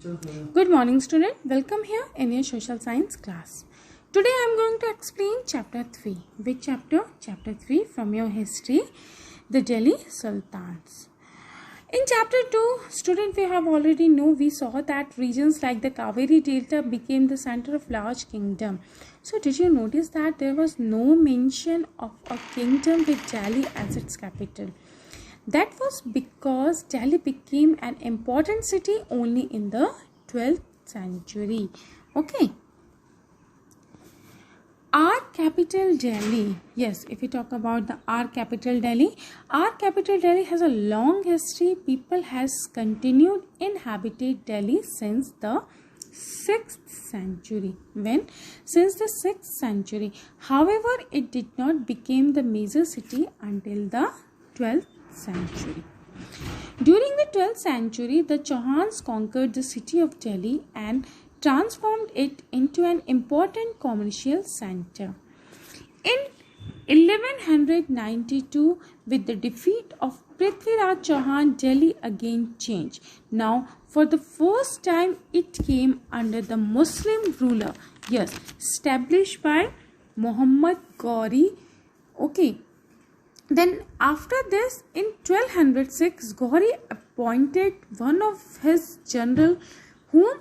Good morning, student. Welcome here in your social science class. Today I am going to explain chapter 3. Which chapter? Chapter 3 from your history, the Delhi Sultans. In chapter 2, student, we saw that regions like the Kaveri Delta became the center of large kingdom. So did you notice that there was no mention of a kingdom with Delhi as its capital? That was because Delhi became an important city only in the 12th century. Okay. Our capital Delhi. Yes, if we talk about our capital Delhi has a long history. People has continued inhabited Delhi since the 6th century. Since the 6th century. However, it did not become the major city until the 12th century. During the 12th century, the Chauhans conquered the city of Delhi and transformed it into an important commercial center. In 1192, with the defeat of Prithviraj Chauhan, Delhi again changed. Now, for the first time, it came under the Muslim ruler. Yes, established by Muhammad Ghori. Okay. Then after this, in 1206, Ghori appointed one of his general, whom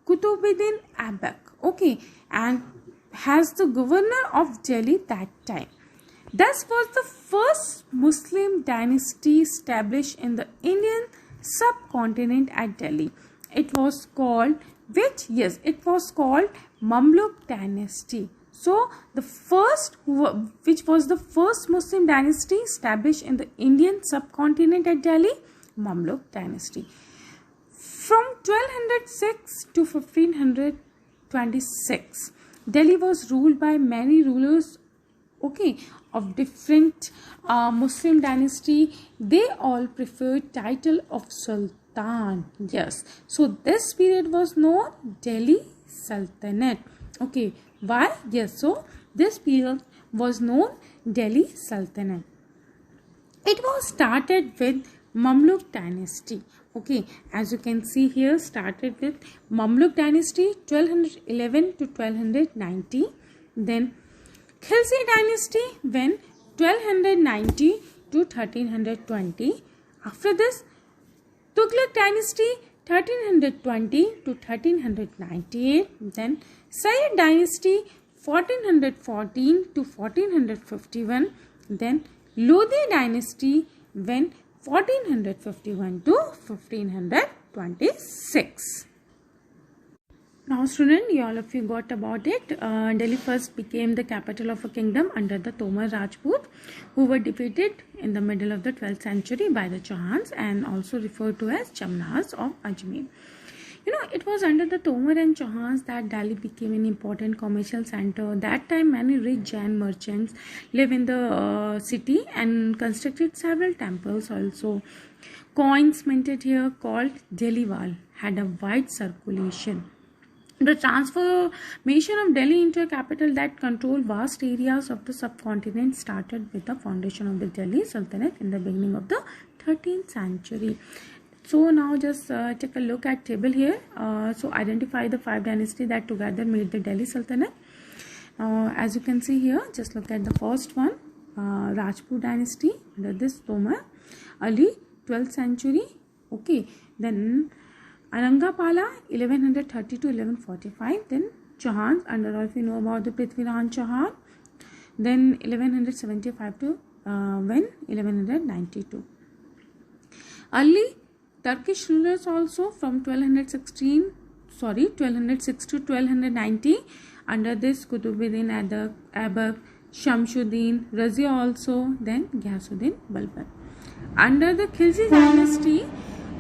Kutubuddin Aibak, and has the governor of Delhi that time. Thus was the first Muslim dynasty established in the Indian subcontinent at Delhi. It was called Mamluk dynasty. So, which was the first Muslim dynasty established in the Indian subcontinent at Delhi? Mamluk dynasty. From 1206 to 1526, Delhi was ruled by many rulers, of different Muslim dynasty. They all preferred title of Sultan. Yes. So, this period was known Delhi Sultanate. Okay. Why? Yes, so this period was known Delhi Sultanate. It was started with Mamluk dynasty. Okay, as you can see here, started with Mamluk dynasty 1211 to 1290. Then Khilji dynasty when 1290 to 1320. After this, Tughlaq dynasty 1320 to 1398. Then Sayyid dynasty 1414 to 1451. Then Lodi dynasty when 1451 to 1526. Now student, all of you got about it. Delhi first became the capital of a kingdom under the Tomar Rajput, who were defeated in the middle of the 12th century by the Chauhans and also referred to as Chamnahs of Ajmer. It was under the Tomar and Chauhans that Delhi became an important commercial center. That time, many rich Jain merchants lived in the city and constructed several temples also. Coins minted here called Delhiwal had a wide circulation. The transformation of Delhi into a capital that controlled vast areas of the subcontinent started with the foundation of the Delhi Sultanate in the beginning of the 13th century. So now just take a look at table here. So identify the 5 dynasties that together made the Delhi Sultanate. As you can see here, just look at the first one, Rajput dynasty under this Tomar, early 12th century. Okay, then Aurangzeb 1130 to 1145. Then Chauhans, under all we know about the Prithviraj Chauhan. Then 1175 to 1192. Early Turkish rulers also from 1206 to 1290 under this Kutubuddin Aibak, Shamsuddin Razi also, then Ghiyasuddin Balban. Under the Khilji dynasty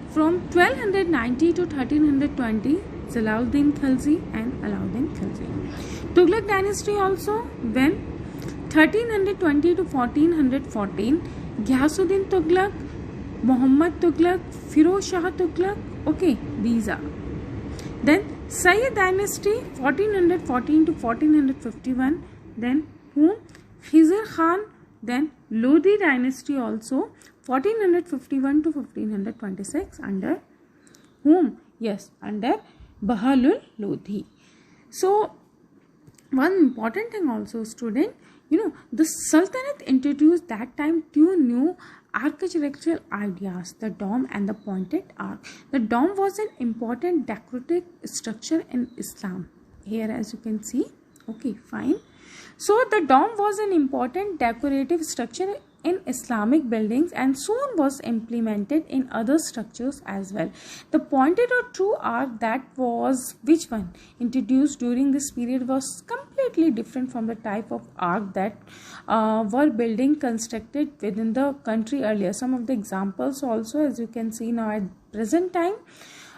from 1290 to 1320, Salahuddin Khilji and Alauddin Khilji. Tughlaq dynasty also when 1320 to 1414, Ghiyasuddin Tughlaq, Muhammad Tughlaq, Firoz Shah Tughlaq. Okay, these are. Then Sayyid dynasty 1414 to 1451. Then whom? Khizr Khan. Then Lodi dynasty also 1451 to 1526 under whom? Yes, under Bahalul Lodhi. So one important thing also, student, the Sultanate introduced that time two new architectural ideas, the dome and the pointed arch. The dome was an important decorative structure in Islam. Here as you can see, okay, fine. So the dome was an important decorative structure in Islamic buildings and soon was implemented in other structures as well. The pointed or true arch, that was which one introduced during this period, was completely different from the type of arch that were building constructed within the country earlier. Some of the examples also, as you can see now at present time,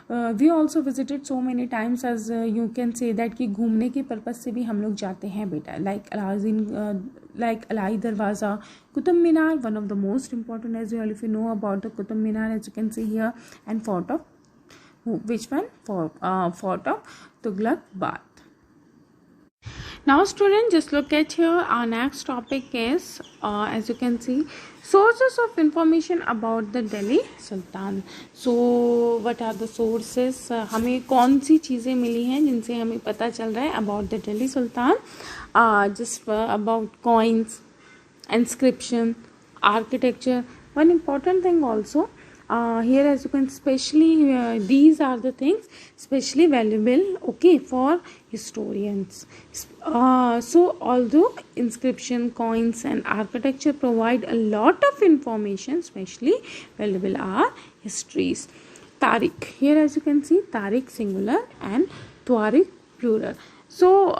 we also visited so many times, as you can say that कि घूमने के purpose से भी हम लोग जाते हैं बेटा, like Alai Darwaza, Qutub Minar, one of the most important as well. If you know about the Qutub Minar, as you can see here, and fort of which one? Fort of Tughlaq. Now student, just look at here, our next topic is as you can see, sources of information about the Delhi Sultan. So what are the sources? हमें कौन सी चीज़ें मिली हैं जिनसे हमें पता चल रहा है about the Delhi Sultan? Just about coins, inscription, architecture. One important thing also, here as you can, especially these are the things especially valuable, okay, for historians. So although inscription, coins and architecture provide a lot of information, especially valuable are histories. Tariq, here as you can see, Tariq singular and Tariq plural. So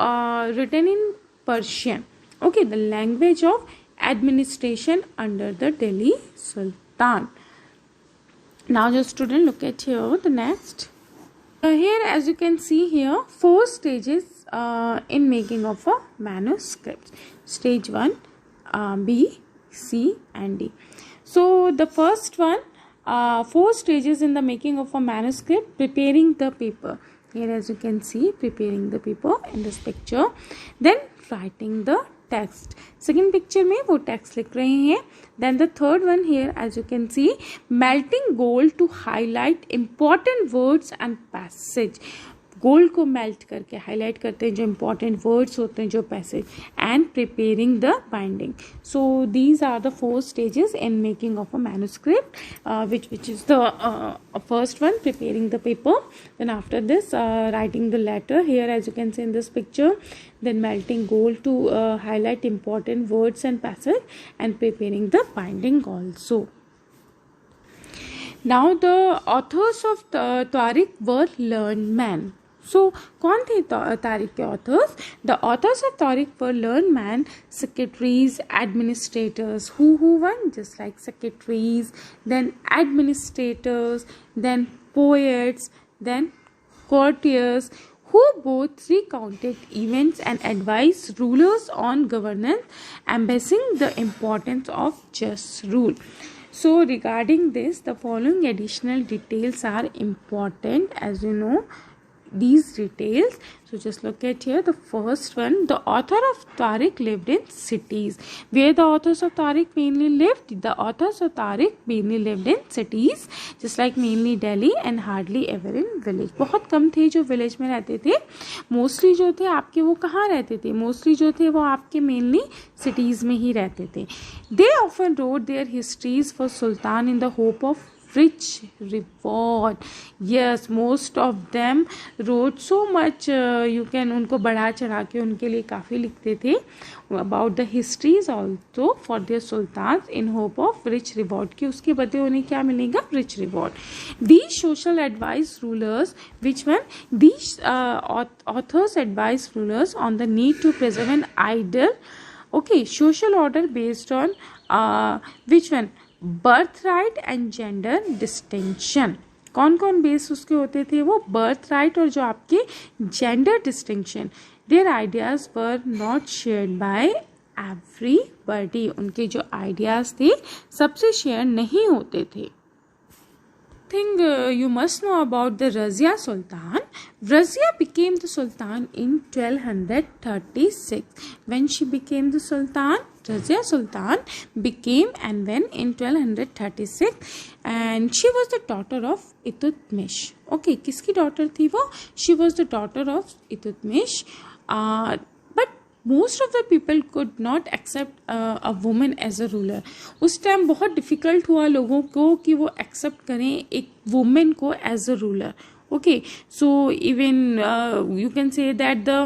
written in Persian, okay, the language of administration under the Delhi Sultan. Now just student, look at here the next. Here as you can see here, 4 stages in making of a manuscript. Stage 1, B, C and D. So the first one, 4 stages in the making of a manuscript: preparing the paper. Here as you can see, preparing the paper in this picture. Then writing the text. Second picture में वो text लिख रहे हैं. Then the third one here as you can see, melting gold to highlight important words and passage. Gold को melt करके highlight करते हैं जो इम्पॉर्टेंट वर्ड्स होते हैं, जो passage. And preparing the binding. So these are the 4 stages in making of a manuscript, which is the first one, preparing the paper. Then after this, writing the letter here as you can see in this picture. Then melting gold to highlight important words and passage, and preparing the binding also. Now the authors of Tariq were learned men. So कौन थे तारिक के authors? The authors of Tariq were learned men, secretaries, administrators. Who one? Just like secretaries, then administrators, then poets, then courtiers, who both recounted events and advised rulers on governance, emphasizing the importance of just rule. So regarding this, the following additional details are important, as you know these details. So just look at here, the first one, the author of Tariq lived in cities. Where the authors of Tariq mainly lived? The authors of Tariq mainly lived in cities, just like mainly Delhi and hardly ever in village. बहुत कम थे जो village में रहते थे. Mostly जो थे आपके वो कहाँ रहते थे? Mostly जो थे वो आपके mainly cities में ही रहते थे. They often wrote their histories for Sultan in the hope of rich reward. Yes, most of them wrote so much, you can उनको बढ़ा चढ़ा के उनके लिए काफ़ी लिखते थे about the histories also for their sultans in hope of rich reward, कि उसके बदले उन्हें क्या मिलेगा? Rich reward. These social advice rulers, which one? These authors advise rulers on the need to preserve an ideal, okay, social order based on which one? Birth right and gender distinction. कौन कौन base उसके होते थे? वो birth right और जो आपके gender distinction. Their ideas were not shared by everybody. उनके जो आइडियाज थे सबसे शेयर नहीं होते थे. Thing you must know about the Razia Sultan. Razia became the Sultan in 1236. When she became the Sultan? Razia Sultan became and when in 1236 and she was the daughter of Iltutmish. Okay, किसकी daughter थी वो? She was the daughter of Iltutmish. But most of the people could not accept a woman as a ruler. उस time बहुत difficult हुआ लोगों को कि वो accept करें एक woman को as a ruler. Okay, so even you can say that the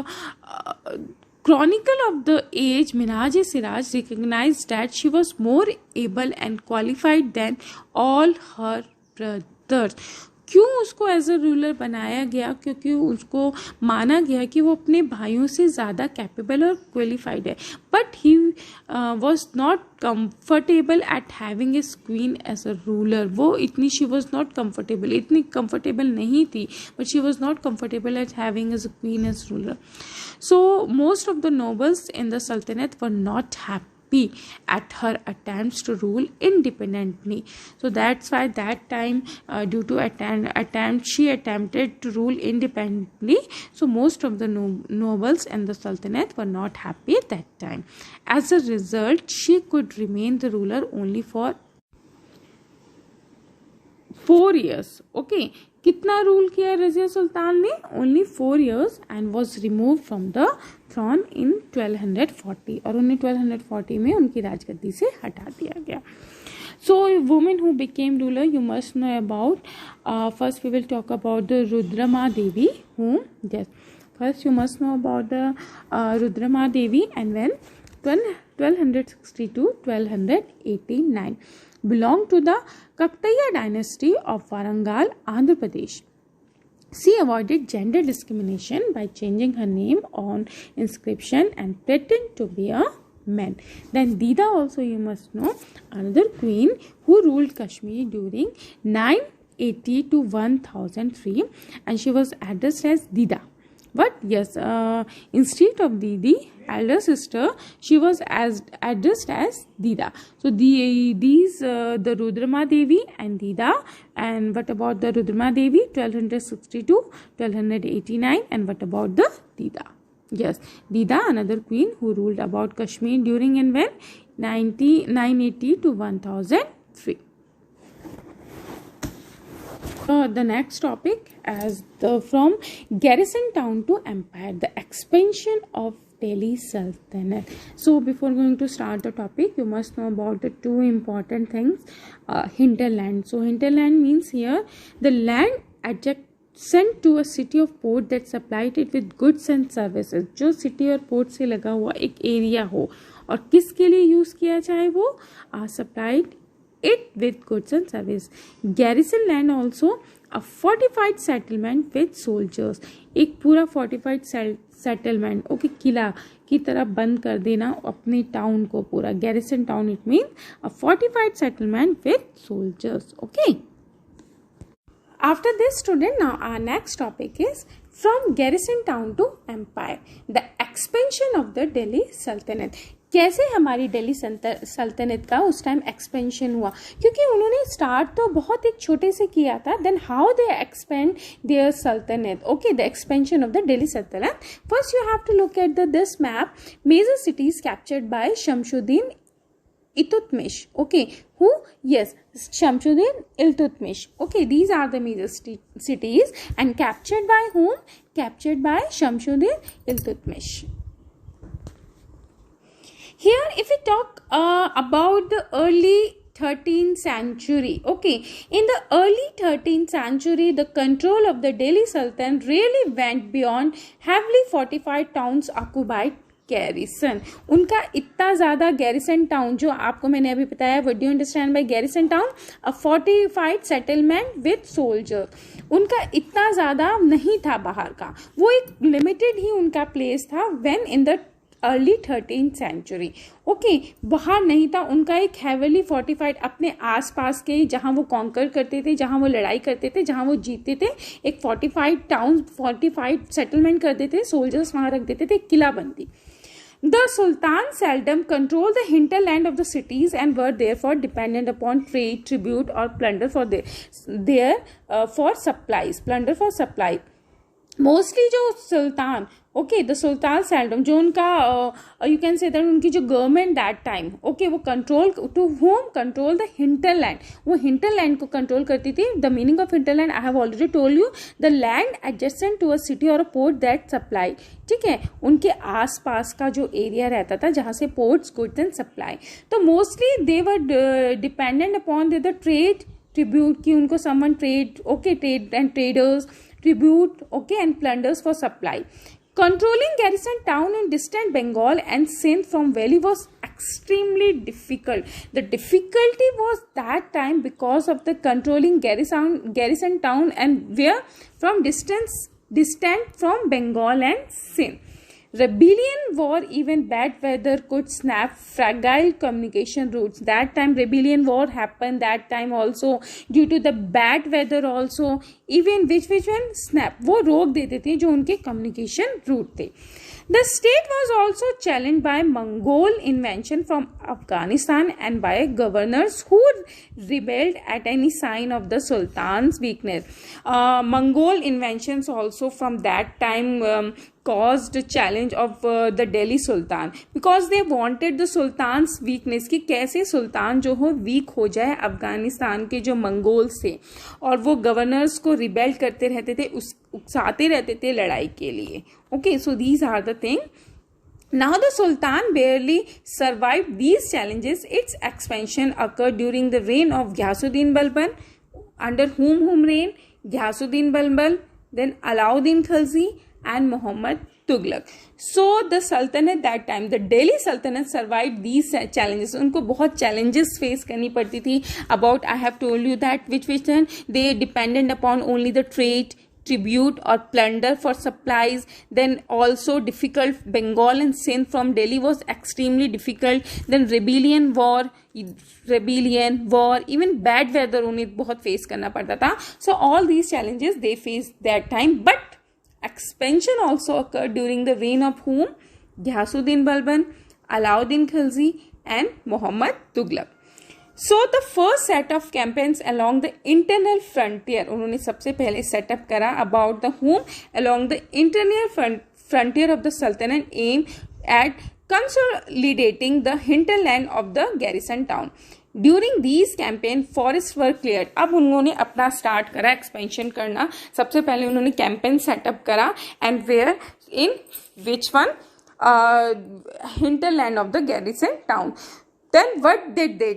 Chronicle of the age, Minhaj-e-Siraj recognized that she was more able and qualified than all her brothers. क्यों उसको एज अ रूलर बनाया गया? क्योंकि उसको माना गया कि वो अपने भाइयों से ज़्यादा कैपेबल और क्वालिफाइड है. But he was not comfortable at having a queen as a ruler. वो शी वॉज नॉट कंफर्टेबल, इतनी कंफर्टेबल नहीं थी, but she was not comfortable at having as a queen as ruler. So most of the nobles in the Sultanate were not happy at her attempts to rule independently. So that's why that time due to she attempted to rule independently. So most of the nobles in the Sultanate were not happy at that time. As a result, she could remain the ruler only for 4 years. Okay. कितना rule किया रजिया सुल्तान ने? Only 4 years and was remove from the throne in 1240. और उन्हें 1240 में उनकी राजगद्दी से हटा दिया गया. So women who became ruler, you must know about. First we will talk about the Rudrama Devi. First you must know about the Rudrama Devi and when 1260 to 1289. Belonged to the Kakatiya dynasty of Warangal, Andhra Pradesh. She avoided gender discrimination by changing her name on inscription and pretended to be a man. Then Dida also you must know, another queen who ruled Kashmir during 980 to 1003 and she was addressed as Dida. But yes, instead of Didi, elder sister, she was addressed as Dida. So the Rudrama Devi and Dida. And what about the Rudrama Devi? 1262, 1289. And what about the Dida? Yes, Dida, another queen who ruled about Kashmir during and when 980 to 1003. The next topic as from garrison town to empire, the expansion of Delhi Sultanate. So before going to start the topic, you must know about the two important things. Hinterland. So hinterland means here the land adjacent to a city of port that supplied it with goods and services. जो city और port से लगा हुआ एक area हो और किसके लिए use किया जाए वो supplied it with goods and service. Garrison land also a fortified settlement with soldiers. एक पूरा fortified settlement, okay, किला की तरह बंद कर देना अपने town को पूरा. Garrison town it means a fortified settlement with soldiers. Okay. After this student, now our next topic is from garrison town to empire, the expansion of the Delhi Sultanate. कैसे हमारी दिल्ली सल्तनत का उस टाइम एक्सपेंशन हुआ? क्योंकि उन्होंने start तो बहुत एक छोटे से किया था. Then how they expand their sultanat. Okay, the expansion of the Delhi sultanat. First you have to look at this map. Major cities captured by Shamsuddin Iltutmish. Okay, who? Yes, Shamsuddin Iltutmish. Okay, these are the major cities and captured by whom? Captured by Shamsuddin Iltutmish. Here, if we talk about the early 13th century, okay, in the early 13th century, the control of the Delhi Sultan really went beyond heavily fortified towns occupied garrison. उनका इतना ज़्यादा garrison town जो आपको मैंने अभी बताया, what do you understand by garrison town? A fortified settlement with soldiers. उनका इतना ज़्यादा नहीं था बाहर का, वो एक limited ही उनका place था when in the early 13th century. Okay, बाहर नहीं था उनका. एक हैवीली फोर्टिफाइड अपने आसपास के जहां वो कॉन्कर करते थे, जहां वो लड़ाई करते थे, जहां वो जीतते थे, एक फोर्टिफाइड टाउन, फोर्टिफाइड सेटलमेंट कर देते थे, सोल्जर्स वहां रख देते थे, किला बंदी. The Sultan seldom controlled the hinterland of the cities and were therefore dependent upon trade, tribute or plunder for their for supplies. Plunder for supply. Mostly जो सुल्तान, ओके, द सुल्तान सेल्डम, जो उनका you can say that उनकी जो government that time, okay, वो control to home control the hinterland, वो hinterland को control करती थी. The meaning of hinterland I have already told you, the land adjacent to a city और a port that supply. ठीक है, उनके आसपास का जो एरिया रहता था जहाँ से पोर्ट्स, गुड्स एंड सप्लाई. तो mostly they were dependent upon the trade tribute, की उनको someone trade, okay, trade and traders, tribute, okay, and plunders for supply. Controlling garrison town in distant Bengal and Sindh from valley was extremely difficult. The difficulty was that time because of the controlling garrison town and where from distant from Bengal and Sindh. Rebellion war, even bad weather could snap fragile communication routes. That time rebellion war happened, that time also due to the bad weather also, even which one snap, वो रोक देते थे जो उनके communication route थे. The state was also challenged by Mongol invasion from Afghanistan and by governors who rebelled at any sign of the Sultan's weakness. Mongol invasions also from that time caused challenge of the Delhi Sultan because they wanted the Sultan's weakness, कि कैसे सुल्तान जो हो week हो जाए अफगानिस्तान के जो Mongol से, और वो गवर्नर्स को रिबेल करते रहते थे, उकसाते रहते थे लड़ाई के लिए. Okay, so these are the thing. Now the Sultan barely survived these challenges. Its expansion occurred during the reign of Ghiyasuddin Balban, under whom reigned Ghiyasuddin Balban, then Alauddin Khilji and Muhammad Tughlaq. So the Sultanate that time, the Delhi Sultanate survived these challenges. उनको बहुत challenges face करनी पड़ती थी. About I have told you that which then they depended upon only the trade, tribute or plunder for supplies. Then also difficult, Bengal and Sindh from Delhi was extremely difficult. Then rebellion war, even bad weather उन्हें बहुत face करना पड़ता था. So all these challenges they faced that time, but expansion also occurred during the reign of whom? Ghiyasuddin Balban, Alauddin Khilji and Muhammad Tughlaq. So the first set of campaigns along the internal frontier, उन्होंने सबसे पहले setup करा about the whom along the internal frontier of the Sultanate aimed at consolidating the hinterland of the garrison town. During these campaign forests were cleared. अब उन्होंने अपना start करा expansion करना. सबसे पहले उन्होंने कैंपेन सेटअप करा and where in which one hinterland of the garrison town. Then what did they?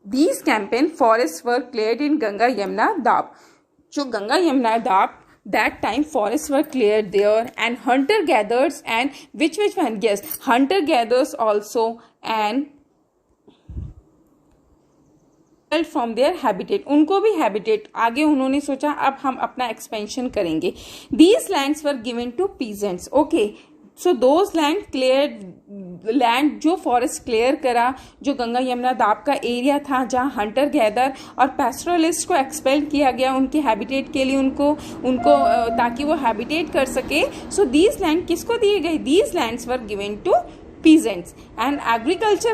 These campaign forests were cleared in Ganga Yamuna Dab. जो गंगा यमुना दाब, that time forests were cleared there, and hunter gatherers and which one? Yes, hunter gatherers also and from their habitat, उनको भी habitat आगे उन्होंने सोचा अब हम अपना एक्सपेंशन करेंगे. These lands were given to peasants. Okay, so those land clear, land जो फॉरेस्ट क्लियर करा, जो गंगा यमुना दाब का एरिया था जहाँ हंटर गैदर और पैस्टोरलिस्ट को एक्सपेल किया गया उनके हैबिटेट के लिए, उनको ताकि वो हैबिटेट कर सके. सो दीज लैंड किसको दिए गए? These lands were given to peasants, and agriculture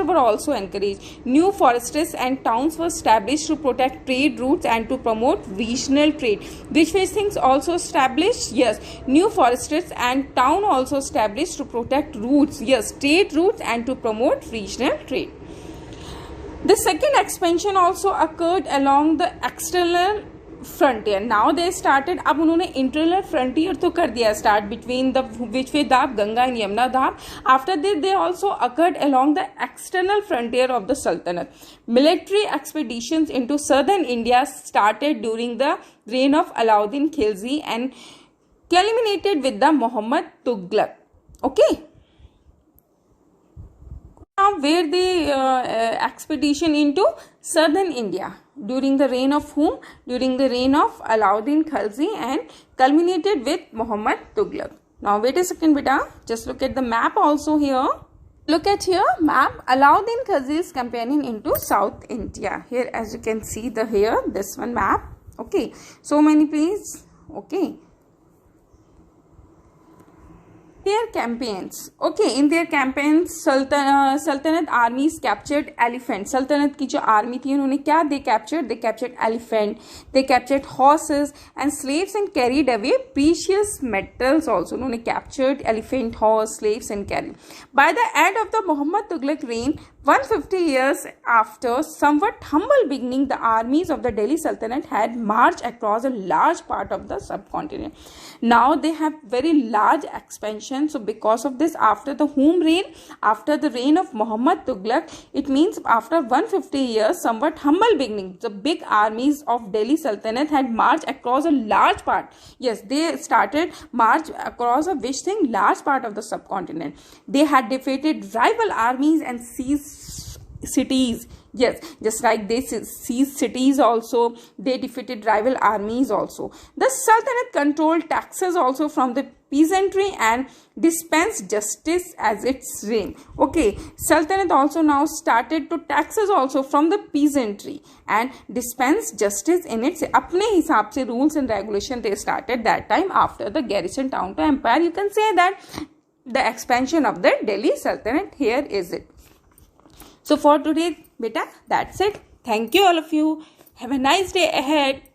were also encouraged. New forests and towns were established to protect trade routes and to promote regional trade. Which things also established? Yes, new forests and town also established to protect routes, yes, trade routes and to promote regional trade. The second expansion also occurred along the external frontier. Now they started, अब उन्होंने internal frontier तो कर दिया start between the which way doab, Ganga and Yamuna doab. After this they also occurred along the external frontier of the sultanat. Military expeditions into southern India started during the reign of Alauddin Khilji and culminated with the Muhammad Tughlaq. Okay. Now where the expedition into southern India during the reign of whom? During the reign of Alauddin Khilji and culminated with Muhammad Tughlaq. Now wait a second beta, just look at the map also here. Look at here map, Alauddin Khilji's campaigning into South India. Here as you can see the here this one map. Okay, so many please. Okay. their campaigns, okay, in their campaigns Sultanate armies captured elephant. Sultanate की जो army थी उन्होंने क्या they captured elephant, they captured horses and slaves and carried away precious metals also. उन्होंने captured elephant, horse, slaves and carried. By the end of the Muhammad Tughlaq reign, 150 years after somewhat humble beginning, the armies of the Delhi Sultanate had marched across a large part of the subcontinent. Now they have very large expansion. So because of this, after the whom reign, after the reign of Muhammad Tughlaq, it means after 150 years, somewhat humble beginning, the big armies of Delhi Sultanate had marched across a large part. Yes, they started march across a which thing, large part of the subcontinent. They had defeated rival armies and seized cities. Yes, just like they seized cities also, they defeated rival armies also. The Sultanate controlled taxes also from the peasantry and dispensed justice as its reign. Okay, Sultanate also now started to taxes also from the peasantry and dispense justice in its अपने हिसाब से rules and regulation they started that time after the garrison town to empire. You can say that the expansion of the Delhi Sultanate, here is it. So for today, beta, that's it. Thank you all of you. Have a nice day ahead.